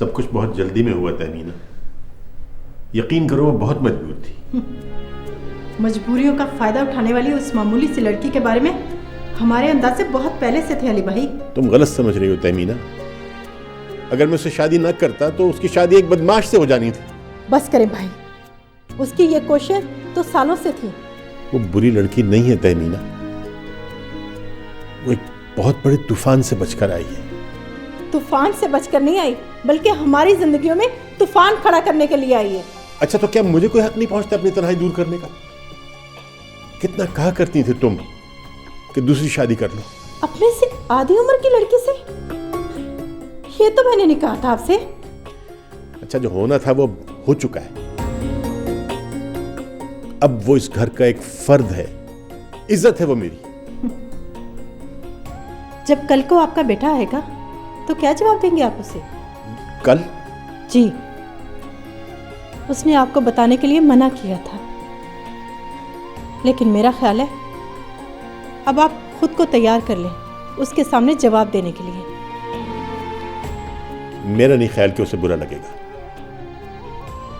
सब कुछ बहुत जल्दी में हुआ तहमीना। यकीन करो वो बहुत मजबूर थी। मजबूरियों का फायदा उठाने वाली उस मामूली सी लड़की के बारे में हमारे अंदाजे बहुत पहले से थे अली भाई। तुम गलत समझ रही हो तहमीना। अगर मैं उससे शादी न करता तो उसकी शादी एक बदमाश से हो जानी थी। बस करें भाई, उसकी ये कोशिश तो सालों से थी। वो बुरी लड़की नहीं है तहमीना, वो एक बहुत बड़े तूफान से बचकर आई है। तूफान से बचकर नहीं आई, बल्कि हमारी जिंदगियों में तूफान खड़ा करने के लिए आई है। अच्छा, तो क्या मुझे कोई हक नहीं पहुंचता अपनी तन्हाई दूर करने का? कितना कहा करती थी तुम कि दूसरी शादी कर लो। अपने से आधी उम्र की लड़की से? ये तो मैंने नहीं कहा था आपसे। अच्छा, जो होना था वो हो चुका है। अब वो इस घर का एक फर्द है, इज्जत है वो मेरी। जब कल को आपका बेटा आएगा तो क्या जवाब देंगे आप उसे? कल? जी, उसने आपको बताने के लिए मना किया था, लेकिन मेरा ख्याल है अब आप खुद को तैयार कर लें उसके सामने जवाब देने के लिए। मेरा नहीं ख्याल कि उसे बुरा लगेगा।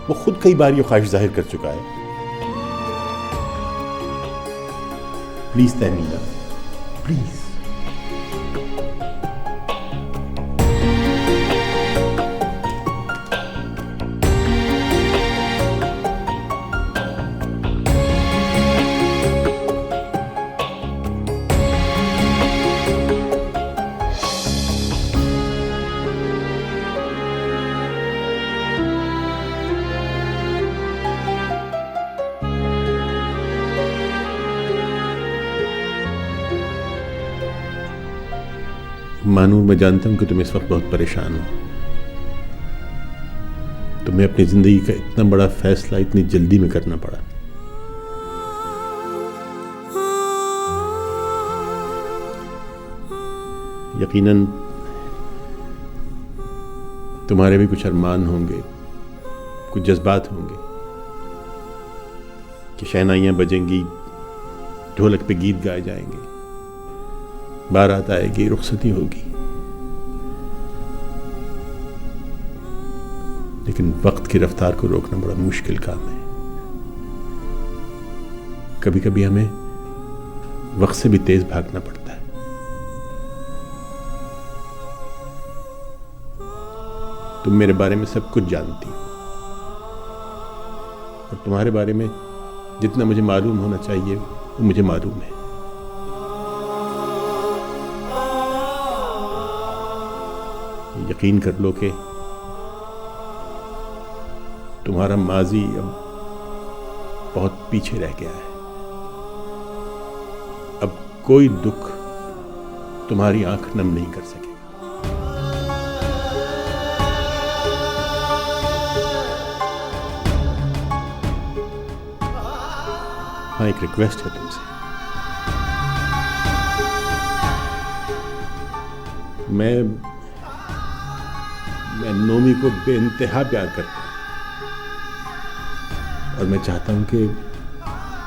वो खुद कई बार ये ख्वाहिश जाहिर कर चुका है। Please Tahmina, please. मानू, मैं जानता हूं कि तुम इस वक्त बहुत परेशान हो। तुम्हें अपनी जिंदगी का इतना बड़ा फैसला इतनी जल्दी में करना पड़ा। यकीनन तुम्हारे भी कुछ अरमान होंगे, कुछ जज्बात होंगे कि शहनाइयां बजेंगी, ढोलक पे गीत गाए जाएंगे, बारात आएगी, रुखसती होगी। लेकिन वक्त की रफ्तार को रोकना बड़ा मुश्किल काम है। कभी कभी हमें वक्त से भी तेज भागना पड़ता है। तुम मेरे बारे में सब कुछ जानती हो और तुम्हारे बारे में जितना मुझे मालूम होना चाहिए वो मुझे मालूम है। यकीन कर लो कि तुम्हारा माजी अब बहुत पीछे रह गया है। अब कोई दुख तुम्हारी आंख नम नहीं कर सकेगा। हाँ, एक रिक्वेस्ट है तुमसे। मैं नोमी को बेइंतहा प्यार करता हूं और मैं चाहता हूं कि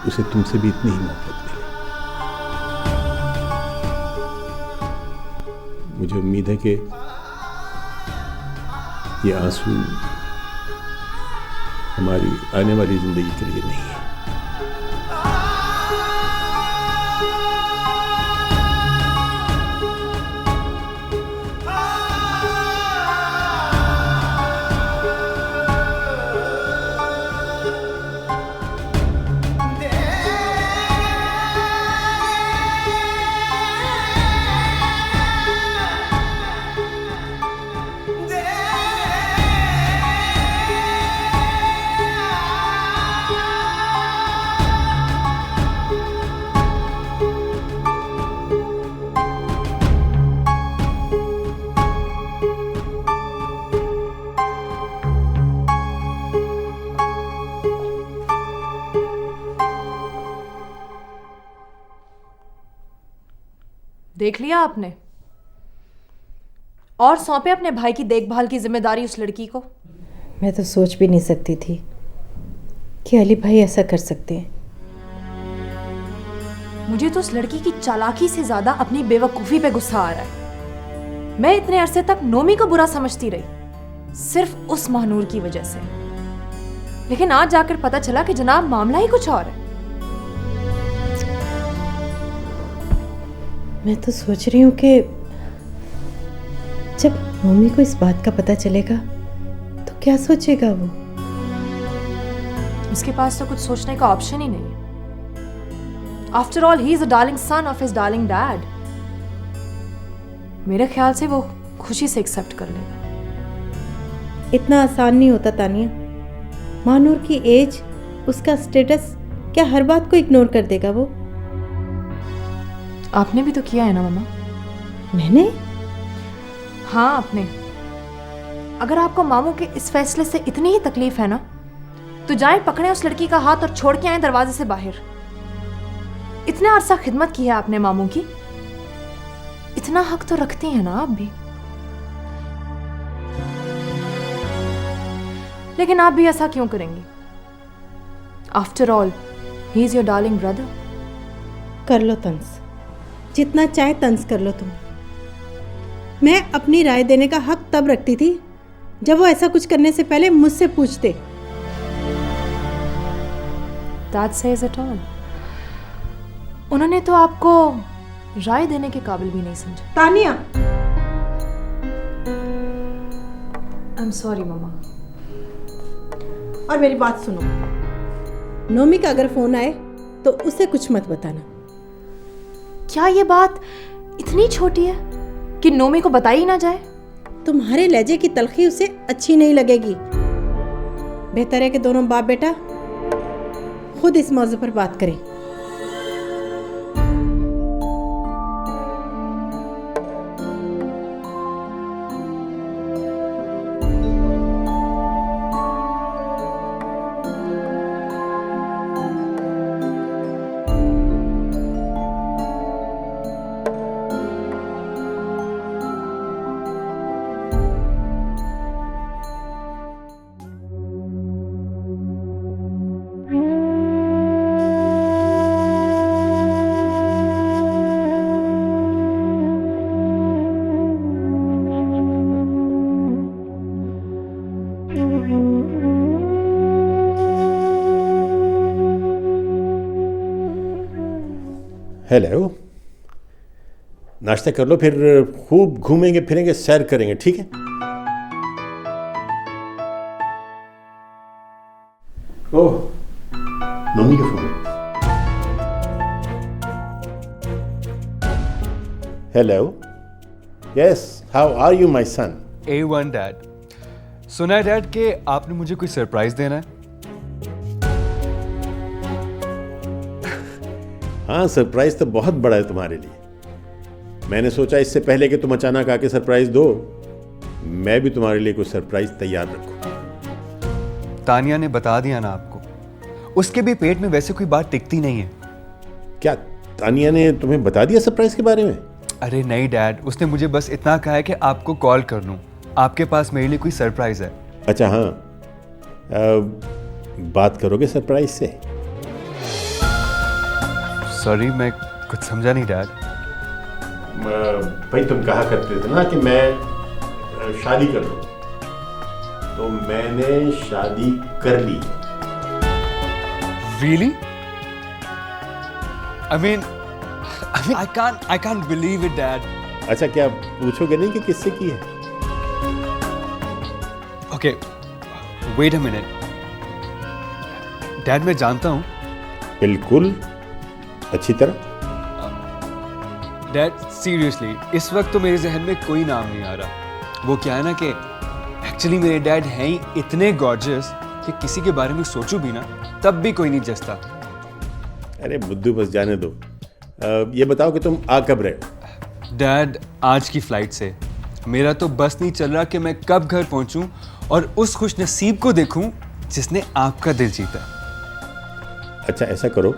उसे तुमसे भी इतनी ही मोहब्बत मिले। मुझे उम्मीद है कि ये आंसू हमारी आने वाली जिंदगी के लिए नहीं है। देख लिया आपने? और सौंपे अपने भाई की देखभाल की जिम्मेदारी उस लड़की को। मैं तो सोच भी नहीं सकती थी कि अली भाई ऐसा कर सकते हैं। मुझे तो उस लड़की की चालाकी से ज्यादा अपनी बेवकूफी पे गुस्सा आ रहा है। मैं इतने अरसे तक नोमी को बुरा समझती रही, सिर्फ उस महानूर की वजह से। लेकिन आज जाकर पता चला कि जनाब मामला ही कुछ और है। मैं तो सोच रही हूँ कि जब मम्मी को इस बात का पता चलेगा तो क्या सोचेगा वो। उसके पास तो कुछ सोचने का ऑप्शन ही नहीं है। After all he is a darling son of his darling dad. मेरे ख्याल से वो खुशी से एक्सेप्ट कर लेगा। इतना आसान नहीं होता तानिया। महानूर की एज, उसका स्टेटस, क्या हर बात को इग्नोर कर देगा वो? आपने भी तो किया है ना मम्मा। मैंने? हाँ आपने। अगर आपको मामू के इस फैसले से इतनी ही तकलीफ है ना, तो जाएं पकड़ें उस लड़की का हाथ और छोड़ के आए दरवाजे से बाहर। इतना अरसा खिदमत की है आपने मामू की, इतना हक तो रखती हैं ना आप भी। लेकिन आप भी ऐसा क्यों करेंगी? After all he is your darling brother. कर लो तंज, जितना चाहे तंज कर लो तुम। मैं अपनी राय देने का हक तब रखती थी जब वो ऐसा कुछ करने से पहले मुझसे पूछते। That says it all. उन्होंने तो आपको राय देने के काबिल भी नहीं समझा। तानिया, I'm sorry मम्मा। और मेरी बात सुनो, नोमी का अगर फोन आए तो उसे कुछ मत बताना। क्या ये बात इतनी छोटी है कि नोमी को बताई ही ना जाए? तुम्हारे लहजे की तलखी उसे अच्छी नहीं लगेगी। बेहतर है कि दोनों बाप बेटा खुद इस मौजू पर बात करें। हेलो, नाश्ता कर लो, फिर खूब घूमेंगे फिरेंगे, सैर करेंगे, ठीक है? ओह, मम्मी का phone. Hello, yes, how are you my son? A1 dad. सुना है डैड कि आपने मुझे कोई सरप्राइज देना है। हाँ, सरप्राइज तो बहुत बड़ा है तुम्हारे लिए। मैंने सोचा इससे पहले कि तुम अचानक आके सरप्राइज दो, मैं भी तुम्हारे लिए कोई सरप्राइज तैयार रखूं। तानिया ने बता दिया ना आपको, उसके भी पेट में वैसे कोई बात टिकती नहीं है। क्या तानिया ने तुम्हें बता दिया सरप्राइज के बारे में? अरे नहीं डैड, उसने मुझे बस इतना कहा है कि आपको कॉल कर लूं, आपके पास मेरे लिए कोई सरप्राइज है। अच्छा हाँ, बात करोगे सरप्राइज से? सॉरी, मैं कुछ समझा नहीं डैड। भाई तुम कहा करते थे ना कि मैं शादी कर लूं, तो मैंने शादी कर ली। Really? I mean, I can't believe it, Dad. अच्छा, क्या पूछोगे नहीं कि किससे की है? Okay, wait a minute. Dad, मैं जानता हूँ। बिल्कुल, अच्छी तरह। डैड सीरियसली इस वक्त तो मेरे जहन में कोई नाम नहीं आ रहा। वो क्या है ना कि एक्चुअली मेरे डैड हैं ही इतने गॉर्जियस कि किसी के बारे में सोचूं भी ना तब भी कोई नहीं जचता। अरे बुद्धू, बस जाने दो। ये बताओ कि तुम आ कब रहे हो? डैड, आज की फ्लाइट से मेरा तो बस नहीं चल रहा कि मैं कब घर पहुंचूं और उस खुश नसीब को देखूं जिसने आपका दिल जीता। अच्छा, ऐसा करो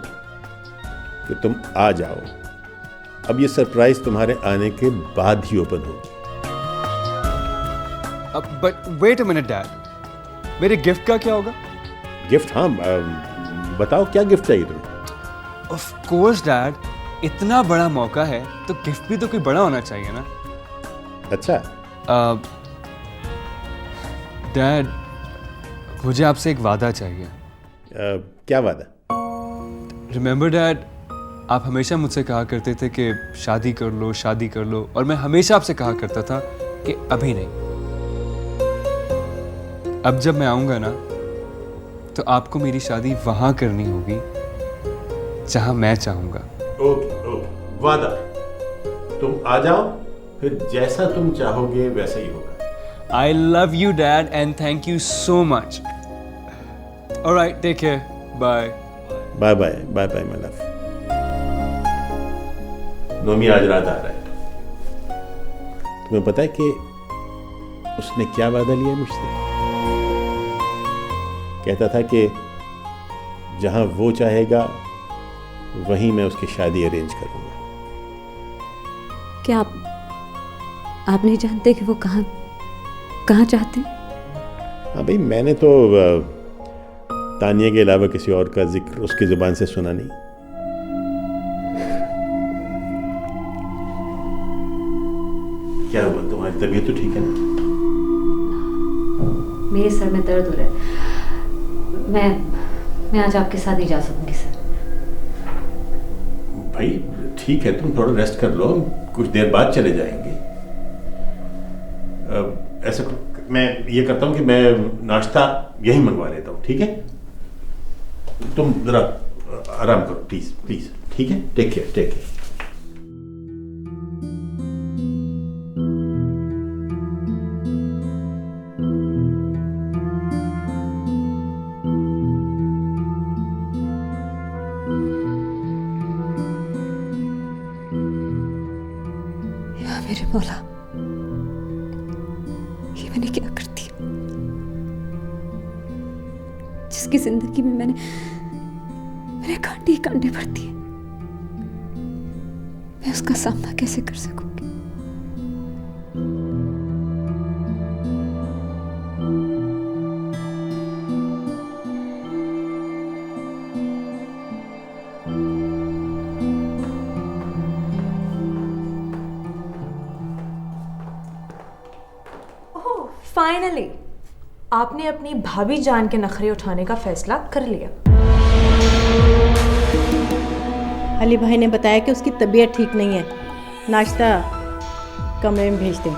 कि तुम आ जाओ। अब ये सरप्राइज तुम्हारे आने के बाद ही ओपन होगी। But wait a minute dad, मेरे गिफ्ट का क्या होगा? गिफ्ट? हाँ, बताओ क्या गिफ्ट चाहिए तुम्हें? ऑफ कोर्स डैड, इतना बड़ा मौका है तो गिफ्ट भी तो कोई बड़ा होना चाहिए ना। अच्छा, डैड, मुझे आपसे एक वादा चाहिए। क्या वादा? रिमेंबर डैड, आप हमेशा मुझसे कहा करते थे कि शादी कर लो, शादी कर लो, और मैं हमेशा आपसे कहा करता था कि अभी नहीं। अब जब मैं आऊंगा ना, तो आपको मेरी शादी वहां करनी होगी जहां मैं चाहूंगा। ओके, वादा। तुम आ जाओ, फिर जैसा तुम चाहोगे वैसा ही होगा। I love you, Dad, and thank you so much. All right, take care. Bye. Bye bye, bye bye my love. Nomi आज रात आ रहा है। तुम्हें पता है कि उसने क्या वादा लिया मुझसे? कहता था कि जहां वो चाहेगा वहीं मैं उसकी शादी अरेंज करूंगा। क्या आप नहीं जानते कि वो कहाँ चाहते हैं? हाँ भाई, मैंने तो तानिया के अलावा किसी और का जिक्र उसकी जुबान से सुना नहीं। क्या हुआ, तुम्हारी तबीयत तो ठीक है ना? मेरे सर में दर्द हो रहा है। मैं आज आपके साथ नहीं जा सकूंगी सर। भाई ठीक है, तुम थोड़ा रेस्ट कर लो, कुछ देर बाद चले जाएंगे। ऐसा मैं ये करता हूँ कि मैं नाश्ता यहीं मंगवा लेता हूँ, ठीक है? तुम जरा आराम करो प्लीज प्लीज, ठीक है? Take care, take care. मेरे मौला, ये मैंने क्या कर दिया? जिसकी जिंदगी में मैंने कांटे ही कांटे भर दिए, मैं उसका सामना कैसे कर सकूंगी? फाइनली आपने अपनी भाभी जान के नखरे उठाने का फैसला कर लिया। अली भाई ने बताया कि उसकी तबीयत ठीक नहीं है, नाश्ता कमरे में भेज दें।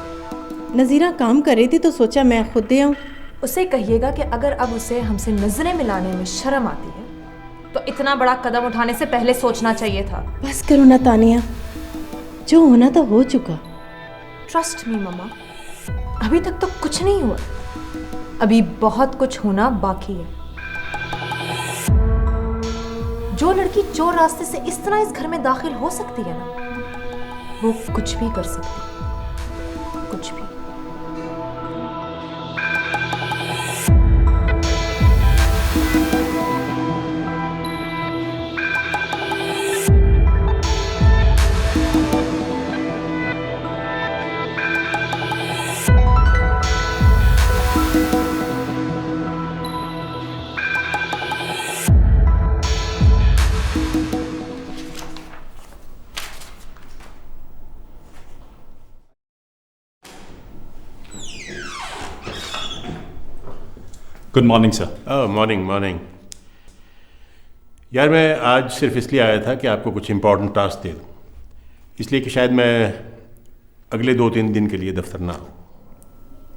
नज़ीरा काम कर रही थी तो सोचा मैं खुद दे आऊँ। उसे कहिएगा कि अगर अब उसे हमसे नजरें मिलाने में शर्म आती है तो इतना बड़ा कदम उठाने से पहले सोचना चाहिए था। बस करो ना तानिया, जो होना था हो चुका। ट्रस्ट मी मम्मा, अभी तक तो कुछ नहीं हुआ, अभी बहुत कुछ होना बाकी है। जो लड़की चोर रास्ते से इस तरह इस घर में दाखिल हो सकती है ना, वो कुछ भी कर सकती है, कुछ भी। Good morning sir. Morning morning. यार मैं आज सिर्फ इसलिए आया था कि आपको कुछ इम्पोर्टेंट टास्क दे दूँ, इसलिए कि शायद मैं अगले 2-3 दिन के लिए दफ्तर ना आऊँ।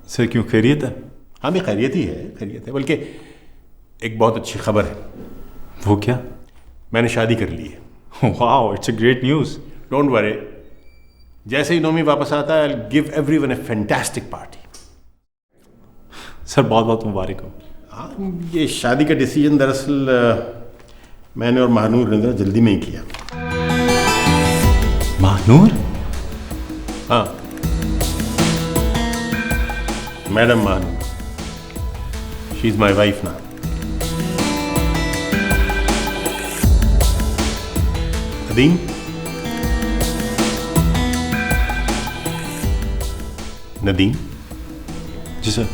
सर क्यों, खैरियत है? हाँ मैं खैरियत ही है, खैरियत है, बल्कि एक बहुत अच्छी खबर है। वो क्या? मैंने शादी कर ली है। Wow, it's a great news. Don't worry, जैसे ही नोमी वापस आता है, I'll give everyone a fantastic party। Sir बहुत बहुत मुबारक हो। हाँ, ये शादी का डिसीजन दरअसल मैंने और महानूर ने जल्दी में ही किया। महानूर? हाँ, madam Mahanoor, she is my wife now. Nadeem, Nadeem ji sir.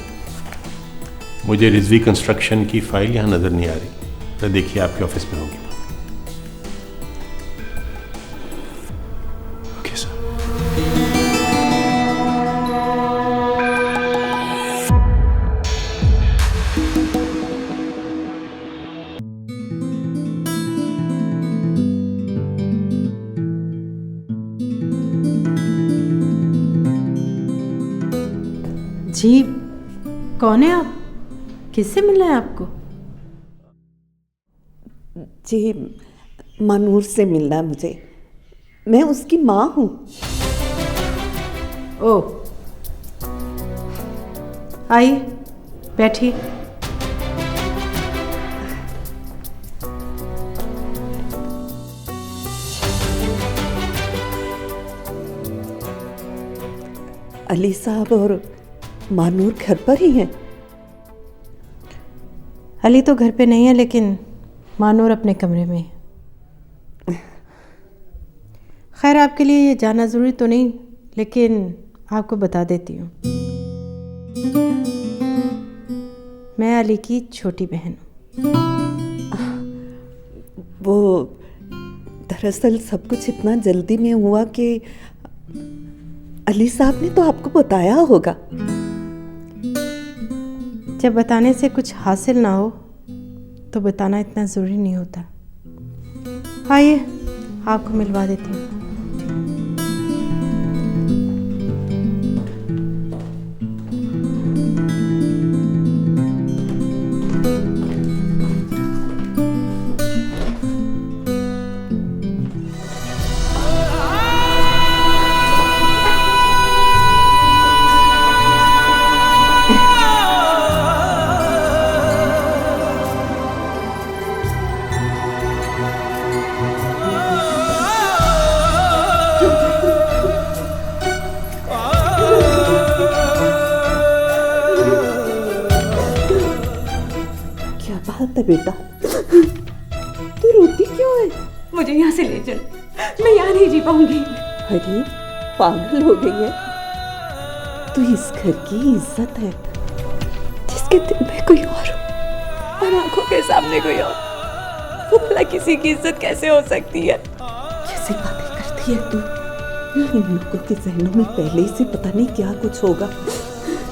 मुझे रिजवी कंस्ट्रक्शन की फाइल यहाँ नज़र नहीं आ रही, तो देखिए आपके ऑफिस में होगी। Okay sir. जी, कौन है आप? किससे मिलना है आपको? जी, मानूर से मिलना है मुझे। मैं उसकी माँ हूँ। ओह, आइए बैठिए। अली साहब और मानूर घर पर ही हैं? अली तो घर पे नहीं है, लेकिन मानूर अपने कमरे में है। खैर, आपके लिए ये जानना ज़रूरी तो नहीं, लेकिन आपको बता देती हूँ। मैं अली की छोटी बहन हूँ। वो दरअसल सब कुछ इतना जल्दी में हुआ कि अली साहब ने तो आपको बताया होगा। जब बताने से कुछ हासिल ना हो तो बताना इतना ज़रूरी नहीं होता। आइए, आपको मिलवा देती हूँ। बात है बेटा, तू रोती क्यों है? मुझे यहाँ से ले चल, मैं यहाँ नहीं जी पाऊंगी। अरे पागल हो गई है तू। इस घर की इज्जत है। जिसके दिल में कोई और और आंखों के सामने कोई और, वो भला किसी की इज्जत कैसे हो सकती है? कैसी बातें करती है तू? इन लोगों के जहनों में पहले से पता नहीं क्या कुछ होगा,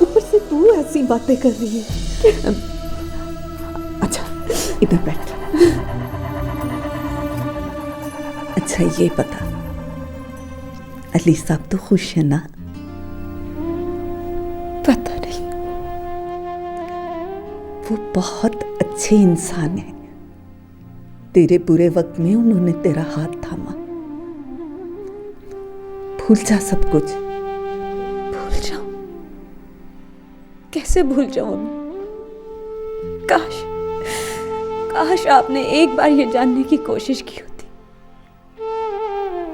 ऊपर से तू ऐसी बातें कर रही है। अच्छा इधर बैठ। अच्छा ये बता, अली साहब तो खुश है ना? पता नहीं। वो बहुत अच्छे इंसान है। तेरे बुरे वक्त में उन्होंने तेरा हाथ थामा। भूल जा सब कुछ। भूल जाऊं? कैसे भूल जाऊं? काश काश आपने एक बार ये जानने की कोशिश की होती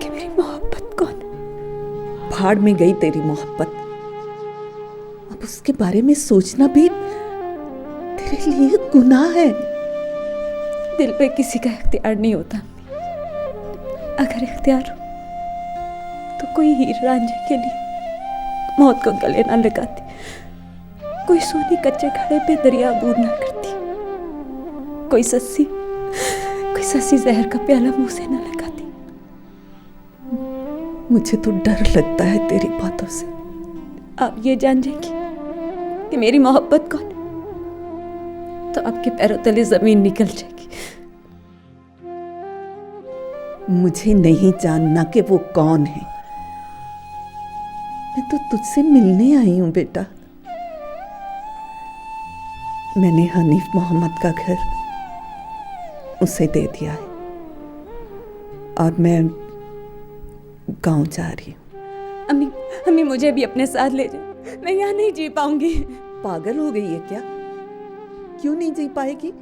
कि मेरी मोहब्बत कौन है। भाड़ में गई तेरी मोहब्बत। अब उसके बारे में सोचना भी तेरे लिए गुनाह है। दिल पे किसी का इख्तियार नहीं होता। अगर इख्तियार हो तो कोई हीर रांझे के लिए मौत को गले ना लगाती, कोई सोनी कच्चे घड़े पे दरिया बूर ना करती, कोई सस्सी जहर का प्याला मुंह से ना लगाती। मुझे तो डर लगता है तेरी बातों से। आप ये जान जाएंगी कि मेरी मोहब्बत कौन है तो आपके पैरों तले जमीन निकल जाएगी। मुझे नहीं जानना कि वो कौन है। मैं तो तुझसे मिलने आई हूं बेटा। मैंने हनीफ मोहम्मद का घर उसे दे दिया है और मैं गांव जा रही हूँ। अम्मी मुझे भी अपने साथ ले जाए। मैं यहाँ नहीं जी पाऊंगी। पागल हो गई है क्या? क्यों नहीं जी पाएगी?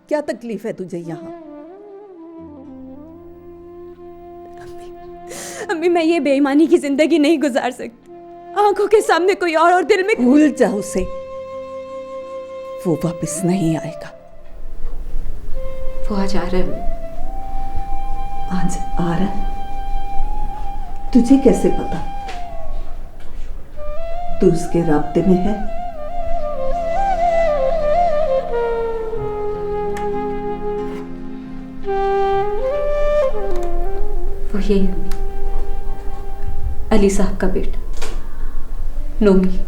क्या तकलीफ है तुझे यहाँ? अम्मी मैं ये बेईमानी की जिंदगी नहीं गुजार सकती। आंखों के सामने कोई और दिल में। भूल जा उसे। वो वापस नहीं आएगा। वो आज आ रहा है। आज आ रहा है? तुझे कैसे पता? तू उसके राब्ते में है? वो यही अम्मी, अली साहब का बेटा नोमी।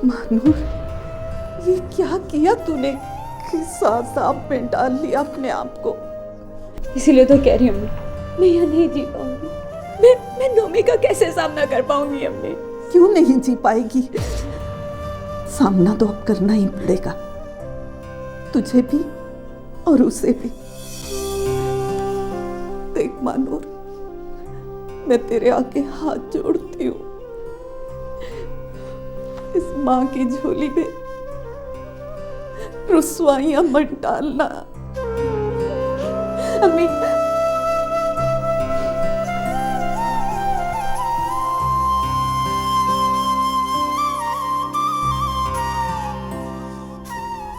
मानूर, ये क्या किया तूने? किस साफ में डाल लिया अपने आप को। इसीलिए तो कह रही हूँ मैं यहाँ नहीं जी पाऊंगी। मैं नोमी का कैसे सामना कर पाऊंगी अम्मी? क्यों नहीं जी पाएगी? सामना तो अब करना ही पड़ेगा, तुझे भी और उसे भी। देख मानूर, मैं तेरे आगे हाथ जोड़ती हूँ, इस माँ की झोली में रुसवाइयां मत डालना। अम्मी,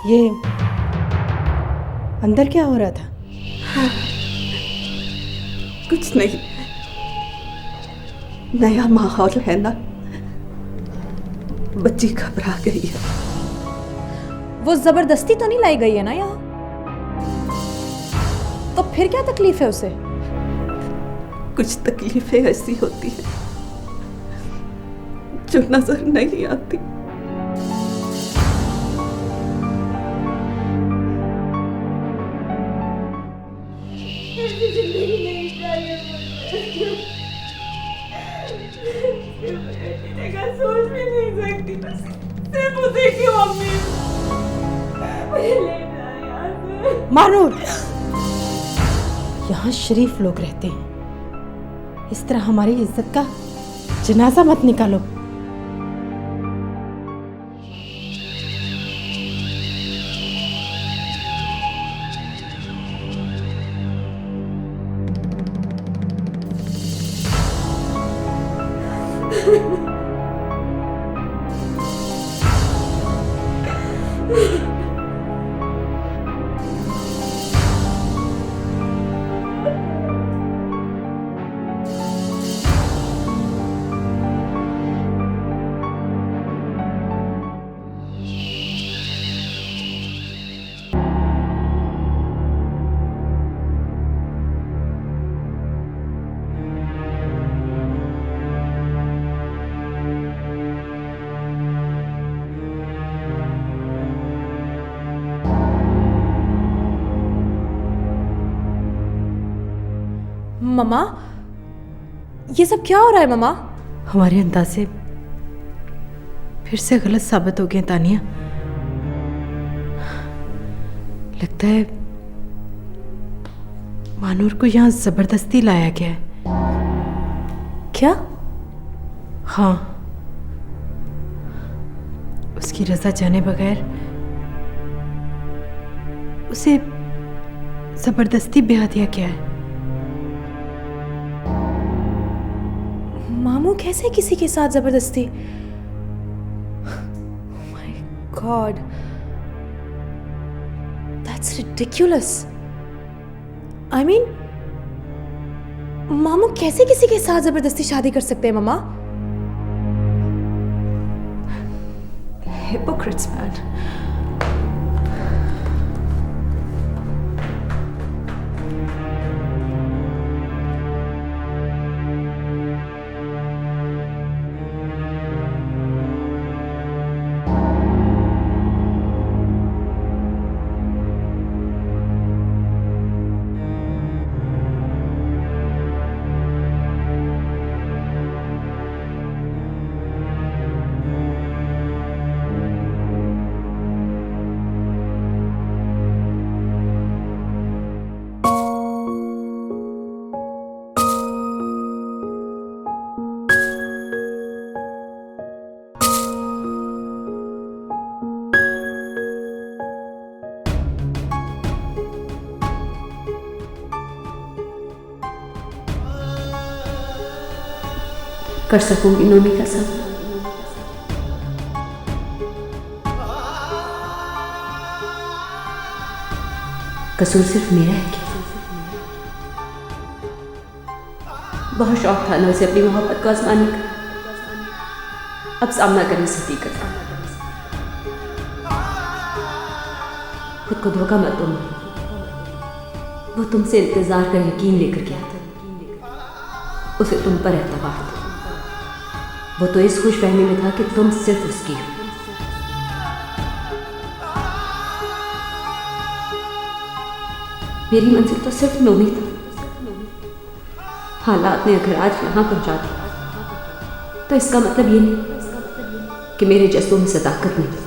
ये अंदर क्या हो रहा था? कुछ नहीं, नया माहौल है ना, बच्ची घबरा गई है। वो जबरदस्ती तो नहीं लाई गई है ना यहाँ? तो फिर क्या तकलीफ है उसे? कुछ तकलीफें ऐसी होती हैं जो नजर नहीं आती। सोच भी नहीं सकती, सिर्फ उसे क्यों अम्मी? मुझे ले जाओ यहाँ से। मानूर, यहाँ शरीफ लोग रहते हैं, इस तरह हमारी इज्जत का जनाजा मत निकालो। मम्मा, ये सब क्या हो रहा है मम्मा? हमारे अंदाजे फिर से गलत साबित हो गए तानिया। लगता है मानूर को यहाँ जबरदस्ती लाया गया है। क्या? हाँ, उसकी रजा जाने बगैर उसे जबरदस्ती ब्याह दिया गया है। मामू कैसे किसी के साथ जबरदस्ती? My God, that's ridiculous. I mean, मामू कैसे किसी के साथ जबरदस्ती शादी कर सकते हैं मम्मा? Hypocrites man. कर सकूंगी नोमी का सब। कसूर सिर्फ मेरा है क्या? बहुत शौक था ना उसे अपनी मोहब्बत को आजमाने का। अब सामना करें इस हकीकत का। खुद को धोखा मत दो। वो तुमसे इंतजार का यकीन लेकर गया था, उसे तुम पर एतबार था। वो तो इस खुशफहमी में था कि तुम सिर्फ उसकी हो। मेरी मंजिल तो सिर्फ नोमी था। हालात ने अगर आज यहाँ पहुँचा दिया तो इसका मतलब ये नहीं कि मेरे जज्बों में सदाकत नहीं।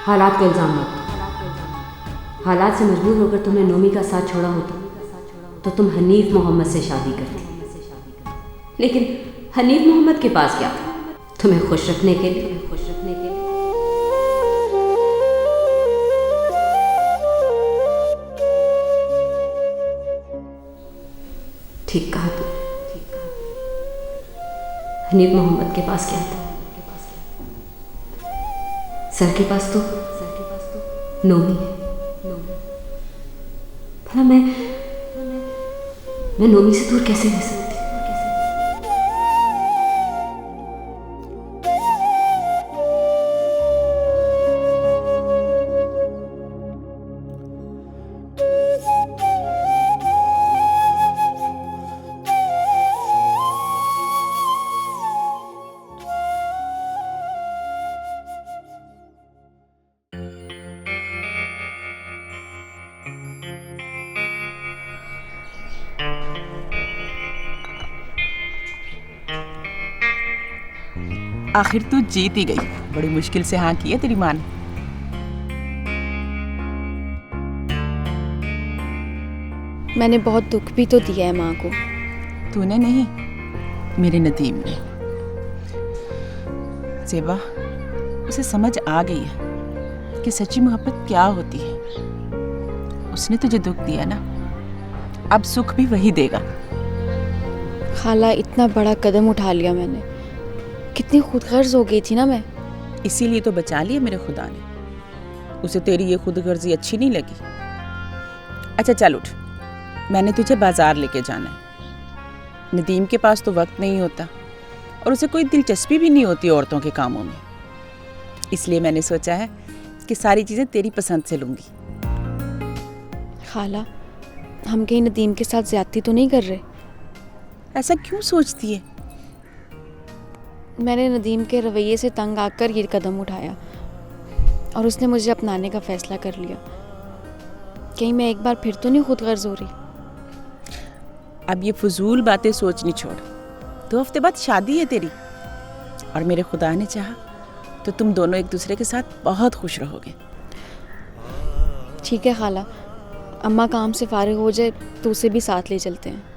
हालात का इल्ज़ाम मत। हालात से मजबूर होकर तुमने नोमी का साथ छोड़ा होता तो तुम हनीफ मोहम्मद से शादी करती। लेकिन हनीफ मोहम्मद के पास क्या था तुम्हें खुश रखने के लिए? ठीक कहा तुम। हनीफ मोहम्मद के पास क्या था? सर के पास तो नोमी है। भला मैं नोमी से दूर कैसे रह सकती? आखिर तू जीत ही गई। बड़ी मुश्किल से हाँ की है तेरी माँ ने। मैंने बहुत दुख भी तो दिया है माँ को। तूने नहीं, मेरे नदीम ने। ज़ेबा, उसे समझ आ गई है कि सच्ची मोहब्बत क्या होती है। उसने तुझे दुख दिया ना, अब सुख भी वही देगा। खाला, इतना बड़ा कदम उठा लिया मैंने। कितनी खुदगर्ज हो गई थी ना मैं। इसीलिए तो बचा लिया मेरे खुदा ने। उसे तेरी ये खुदगर्जी अच्छी नहीं लगी। अच्छा चल उठ, मैंने तुझे बाजार लेके जाना है। नदीम के पास तो वक्त नहीं होता और उसे कोई दिलचस्पी भी नहीं होती औरतों के कामों में। इसलिए मैंने सोचा है कि सारी चीज़ें तेरी पसंद से लूँगी। खाला, हम कहीं नदीम के साथ ज्यादती तो नहीं कर रहे? ऐसा क्यों सोचती है? मैंने नदीम के रवैये से तंग आकर ये कदम उठाया और उसने मुझे अपनाने का फैसला कर लिया। कहीं मैं एक बार फिर तो नहीं खुदगर्ज हो रही? अब ये फजूल बातें सोचनी छोड़। 2 हफ्ते बाद शादी है तेरी, और मेरे खुदा ने चाहा तो तुम दोनों एक दूसरे के साथ बहुत खुश रहोगे। ठीक है खाला, अम्मा काम से फारिग हो जाए तो उसे भी साथ ले चलते हैं।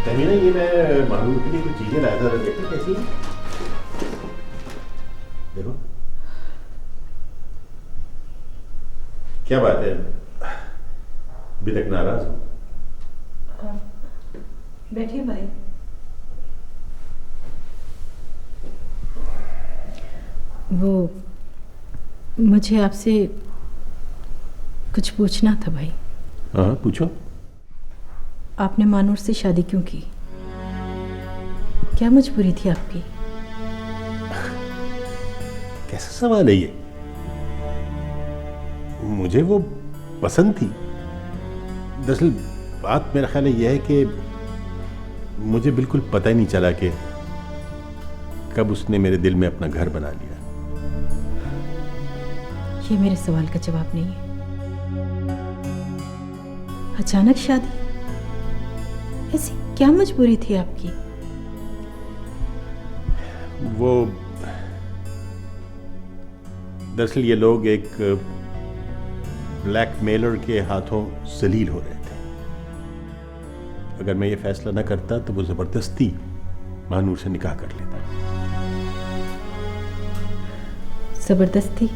तमीना, ये मैं मालूम के लिए कुछ चीजें लाया था, देखते कैसी है? देखो क्या बात है, अभी तक नाराज हो? बैठिए भाई। वो मुझे आपसे कुछ पूछना था भाई। हाँ पूछो। आपने मानूर से शादी क्यों की? क्या मजबूरी थी आपकी? कैसा सवाल है ये? मुझे वो पसंद थी। दरअसल बात मेरा ख्याल यह है कि मुझे बिल्कुल पता ही नहीं चला कि कब उसने मेरे दिल में अपना घर बना लिया। ये मेरे सवाल का जवाब नहीं है। अचानक शादी, ऐसी क्या मजबूरी थी आपकी? वो दरअसल ये लोग एक ब्लैकमेलर के हाथों जलील हो रहे थे। अगर मैं ये फैसला ना करता तो वो जबरदस्ती मानूर से निकाह कर लेता। जबरदस्ती?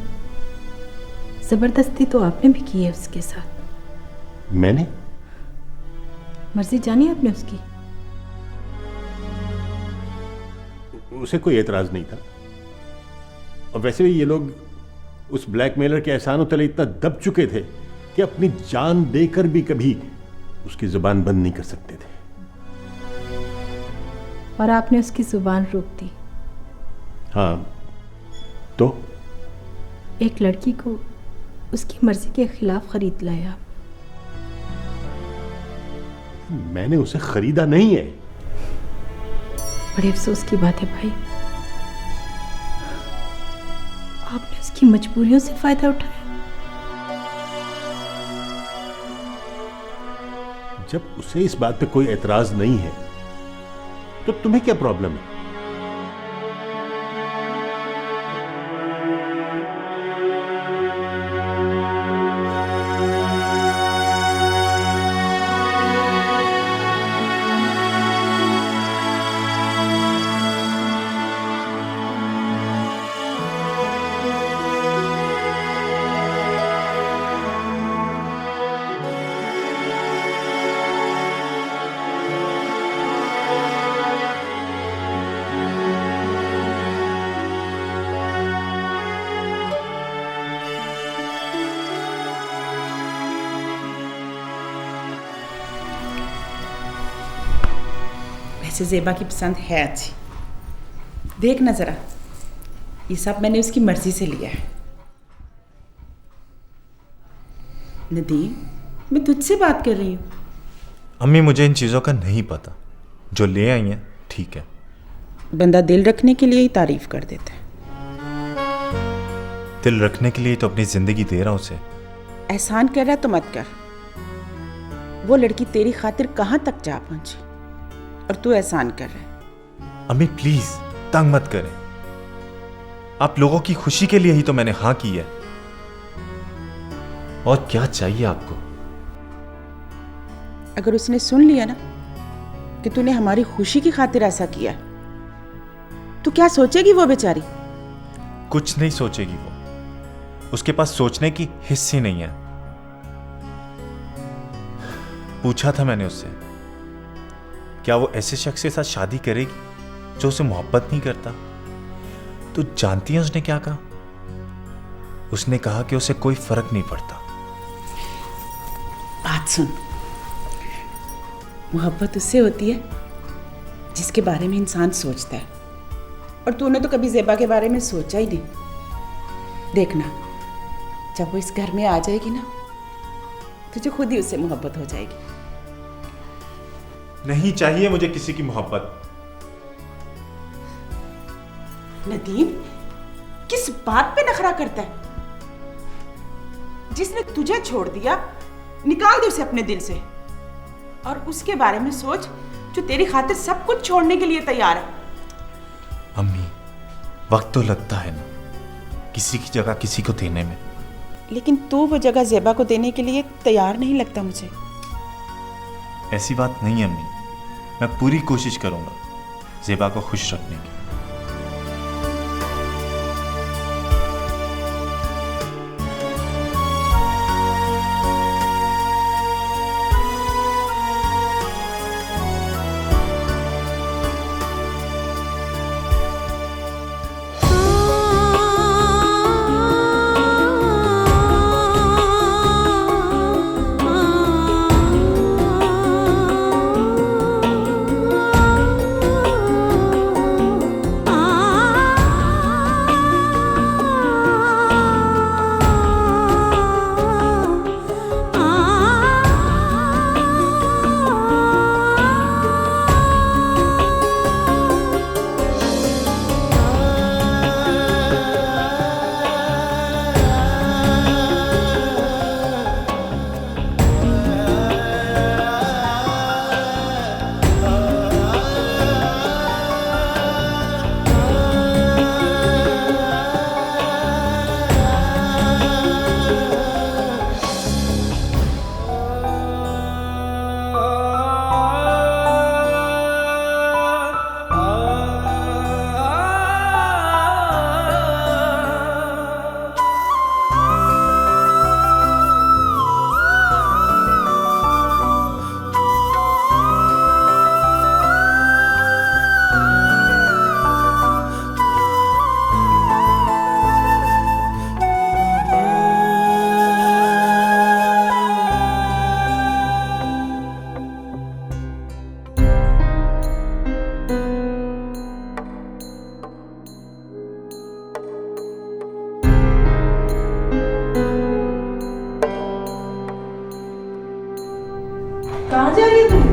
जबरदस्ती तो आपने भी की है उसके साथ। मैंने? मर्जी जानी आपने उसकी। उसे कोई एतराज नहीं था, और वैसे भी ये लोग उस ब्लैकमेलर के एहसानों तले इतना दब चुके थे कि अपनी जान देकर भी कभी उसकी जुबान बंद नहीं कर सकते थे। और आपने उसकी जुबान रोक दी। हाँ तो एक लड़की को उसकी मर्जी के खिलाफ खरीद लाया। मैंने उसे खरीदा नहीं है। बड़े अफसोस की बात है भाई, आपने उसकी मजबूरियों से फायदा उठाया। जब उसे इस बात पे कोई एतराज नहीं है तो तुम्हें क्या प्रॉब्लम है? वैसे ज़ेबा की पसंद है अच्छी। देख ना ज़रा, ये सब मैंने उसकी मर्जी से लिया है। नदीम, मैं तुझसे बात कर रही हूँ। अम्मी मुझे इन चीज़ों का नहीं पता, जो ले आई हैं ठीक है। बंदा दिल रखने के लिए ही तारीफ कर देता है। दिल रखने के लिए तो अपनी ज़िंदगी दे रहा हूँ उसे। एहसान कर रहा तो मत कर। वो लड़की तेरी खातिर कहाँ तक जा पहुंची और तू एहसान कर रहा है। अम्मी प्लीज तंग मत करें, आप लोगों की खुशी के लिए ही तो मैंने हाँ की है। और क्या चाहिए आपको? अगर उसने सुन लिया ना कि तूने हमारी खुशी की खातिर ऐसा किया, तो क्या सोचेगी वो बेचारी? कुछ नहीं सोचेगी वो, उसके पास सोचने की हिस्स ही नहीं है। पूछा था मैंने उससे, क्या वो ऐसे शख्स के साथ शादी करेगी जो उसे मोहब्बत नहीं करता? तो जानती है उसने क्या कहा? उसने कहा कि उसे कोई फर्क नहीं पड़ता। बात सुन, मोहब्बत उससे होती है जिसके बारे में इंसान सोचता है, और तूने तो कभी ज़ेबा के बारे में सोचा ही नहीं। देखना, जब वो इस घर में आ जाएगी ना, तुझे खुद ही उससे मोहब्बत हो जाएगी। नहीं चाहिए मुझे किसी की मोहब्बत। नदीम, किस बात पे नखरा करता है? जिसने तुझे छोड़ दिया, निकाल दे उसे अपने दिल से, और उसके बारे में सोच जो तेरी खातिर सब कुछ छोड़ने के लिए तैयार है। अम्मी, वक्त तो लगता है ना किसी की जगह किसी को देने में। लेकिन तू वो जगह ज़ेबा को देने के लिए तैयार नहीं लगता मुझे। ऐसी बात नहीं है अम्मी, मैं पूरी कोशिश करूंगा ज़ेबा को खुश रखने की। कहाँ जा रही है तुम?